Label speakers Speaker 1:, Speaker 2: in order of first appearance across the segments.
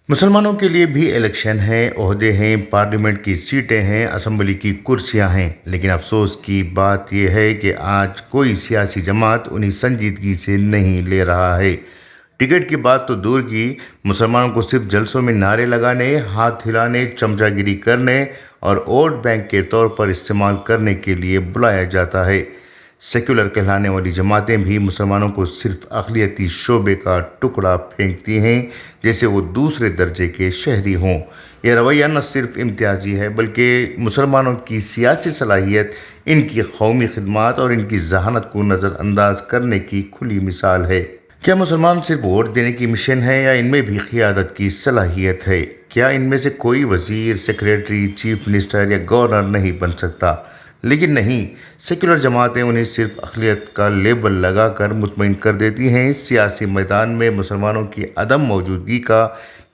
Speaker 1: مسلمانوں کے لیے بھی الیکشن ہیں، عہدے ہیں، پارلیمنٹ کی سیٹیں ہیں، اسمبلی کی کرسیاں ہیں، لیکن افسوس کی بات یہ ہے کہ آج کوئی سیاسی جماعت انہیں سنجیدگی سے نہیں لے رہا ہے۔ ٹکٹ کی بات تو دور کی، مسلمانوں کو صرف جلسوں میں نعرے لگانے، ہاتھ ہلانے، چمچہ گیری کرنے اور ووٹ بینک کے طور پر استعمال کرنے کے لیے بلایا جاتا ہے۔ سیکولر کہلانے والی جماعتیں بھی مسلمانوں کو صرف اقلیتی شعبے کا ٹکڑا پھینکتی ہیں، جیسے وہ دوسرے درجے کے شہری ہوں۔ یہ رویہ نہ صرف امتیازی ہے بلکہ مسلمانوں کی سیاسی صلاحیت، ان کی قومی خدمات اور ان کی ذہانت کو نظر انداز کرنے کی کھلی مثال ہے۔ کیا مسلمان صرف ووٹ دینے کی مشن ہے یا ان میں بھی قیادت کی صلاحیت ہے؟ کیا ان میں سے کوئی وزیر، سیکریٹری، چیف منسٹر یا گورنر نہیں بن سکتا؟ لیکن نہیں، سیکولر جماعتیں انہیں صرف اقلیت کا لیبل لگا کر مطمئن کر دیتی ہیں۔ سیاسی میدان میں مسلمانوں کی عدم موجودگی کا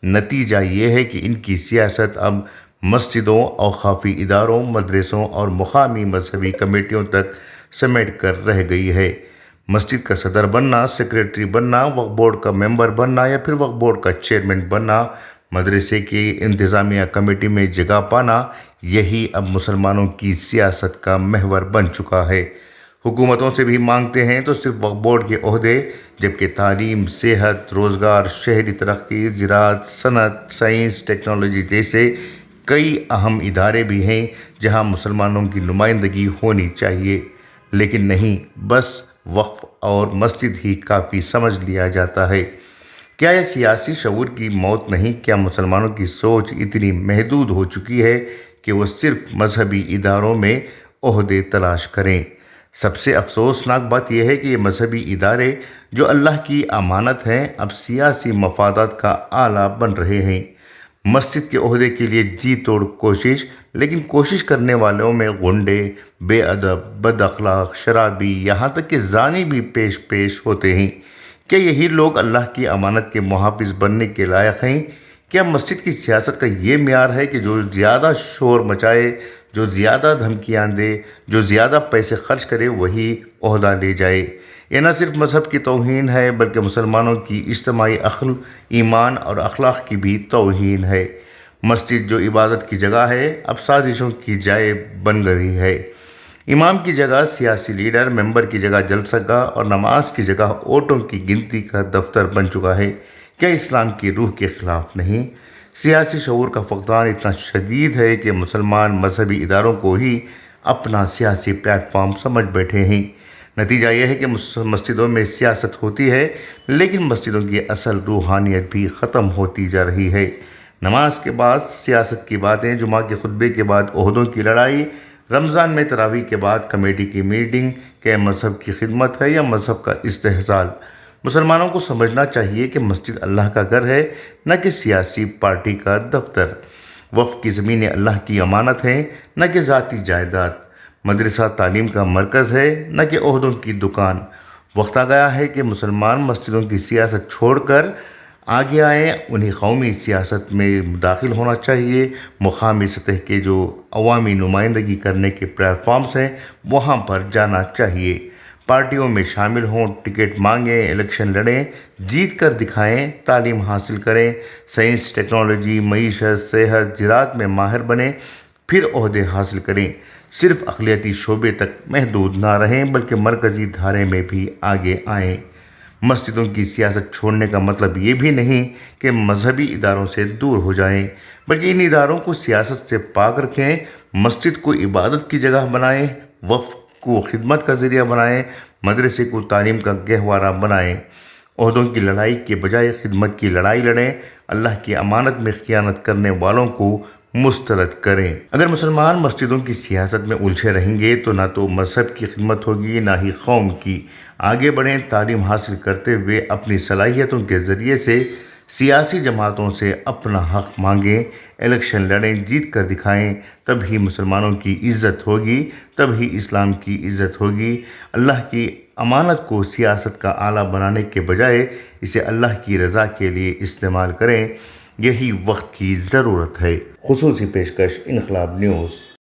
Speaker 1: نتیجہ یہ ہے کہ ان کی سیاست اب مسجدوں، اوقافی اداروں، مدرسوں اور مقامی مذہبی کمیٹیوں تک سمیٹ کر رہ گئی ہے۔ مسجد کا صدر بننا، سیکریٹری بننا، وقف بورڈ کا ممبر بننا یا پھر وقف بورڈ کا چیئرمین بننا، مدرسے کی انتظامیہ کمیٹی میں جگہ پانا، یہی اب مسلمانوں کی سیاست کا محور بن چکا ہے۔ حکومتوں سے بھی مانگتے ہیں تو صرف وقف بورڈ کے عہدے، جبکہ تعلیم، صحت، روزگار، شہری ترقی، زراعت، صنعت، سائنس، ٹیکنالوجی جیسے کئی اہم ادارے بھی ہیں جہاں مسلمانوں کی نمائندگی ہونی چاہیے۔ لیکن نہیں، بس وقف اور مسجد ہی کافی سمجھ لیا جاتا ہے۔ کیا یہ سیاسی شعور کی موت نہیں؟ کیا مسلمانوں کی سوچ اتنی محدود ہو چکی ہے کہ وہ صرف مذہبی اداروں میں عہدے تلاش کریں؟ سب سے افسوسناک بات یہ ہے کہ یہ مذہبی ادارے جو اللہ کی امانت ہیں، اب سیاسی مفادات کا آلہ بن رہے ہیں۔ مسجد کے عہدے کے لیے جی توڑ کوشش، لیکن کوشش کرنے والوں میں غنڈے، بے ادب، بد اخلاق، شرابی، یہاں تک کہ زانی بھی پیش ہوتے ہیں۔ کیا یہی لوگ اللہ کی امانت کے محافظ بننے کے لائق ہیں؟ کیا مسجد کی سیاست کا یہ معیار ہے کہ جو زیادہ شور مچائے، جو زیادہ دھمکیاں دے، جو زیادہ پیسے خرچ کرے وہی عہدہ لے جائے؟ یہ نہ صرف مذہب کی توہین ہے بلکہ مسلمانوں کی اجتماعی عقل، ایمان اور اخلاق کی بھی توہین ہے۔ مسجد جو عبادت کی جگہ ہے، اب سازشوں کی جائے بن گئی ہے۔ امام کی جگہ سیاسی لیڈر، ممبر کی جگہ جلسہ گاہ اور نماز کی جگہ ووٹوں کی گنتی کا دفتر بن چکا ہے۔ کیا اسلام کی روح کے خلاف نہیں؟ سیاسی شعور کا فقدان اتنا شدید ہے کہ مسلمان مذہبی اداروں کو ہی اپنا سیاسی پلیٹ فارم سمجھ بیٹھے ہیں۔ نتیجہ یہ ہے کہ مسجدوں میں سیاست ہوتی ہے لیکن مسجدوں کی اصل روحانیت بھی ختم ہوتی جا رہی ہے۔ نماز کے بعد سیاست کی باتیں، جمعہ کے خطبے کے بعد عہدوں کی لڑائی، رمضان میں تراویح کے بعد کمیٹی کی میٹنگ، کیا مذہب کی خدمت ہے یا مذہب کا استحصال؟ مسلمانوں کو سمجھنا چاہیے کہ مسجد اللہ کا گھر ہے، نہ کہ سیاسی پارٹی کا دفتر۔ وقف کی زمینیں اللہ کی امانت ہیں، نہ کہ ذاتی جائیداد۔ مدرسہ تعلیم کا مرکز ہے، نہ کہ عہدوں کی دکان۔ وقت آ گیا ہے کہ مسلمان مسجدوں کی سیاست چھوڑ کر آگے آئیں، انہیں قومی سیاست میں داخل ہونا چاہیے۔ مقامی سطح کے جو عوامی نمائندگی کرنے کے پلیٹ فارمز ہیں وہاں پر جانا چاہیے۔ پارٹیوں میں شامل ہوں، ٹکٹ مانگیں، الیکشن لڑیں، جیت کر دکھائیں، تعلیم حاصل کریں، سائنس، ٹیکنالوجی، معیشت، صحت، زراعت میں ماہر بنیں، پھر عہدے حاصل کریں۔ صرف اقلیتی شعبے تک محدود نہ رہیں بلکہ مرکزی دھارے میں بھی آگے آئیں۔ مسجدوں کی سیاست چھوڑنے کا مطلب یہ بھی نہیں کہ مذہبی اداروں سے دور ہو جائیں، بلکہ ان اداروں کو سیاست سے پاک رکھیں۔ مسجد کو عبادت کی جگہ بنائیں، وقف کو خدمت کا ذریعہ بنائیں، مدرسے کو تعلیم کا گہوارہ بنائیں۔ عہدوں کی لڑائی کے بجائے خدمت کی لڑائی لڑیں، اللہ کی امانت میں خیانت کرنے والوں کو مسترد کریں۔ اگر مسلمان مسجدوں کی سیاست میں الجھے رہیں گے تو نہ تو مذہب کی خدمت ہوگی نہ ہی قوم کی۔ آگے بڑھیں، تعلیم حاصل کرتے ہوئے اپنی صلاحیتوں کے ذریعے سے سیاسی جماعتوں سے اپنا حق مانگیں، الیکشن لڑیں، جیت کر دکھائیں، تب ہی مسلمانوں کی عزت ہوگی، تب ہی اسلام کی عزت ہوگی۔ اللہ کی امانت کو سیاست کا آلہ بنانے کے بجائے اسے اللہ کی رضا کے لیے استعمال کریں، یہی وقت کی ضرورت ہے۔ خصوصی پیشکش انقلاب نیوز۔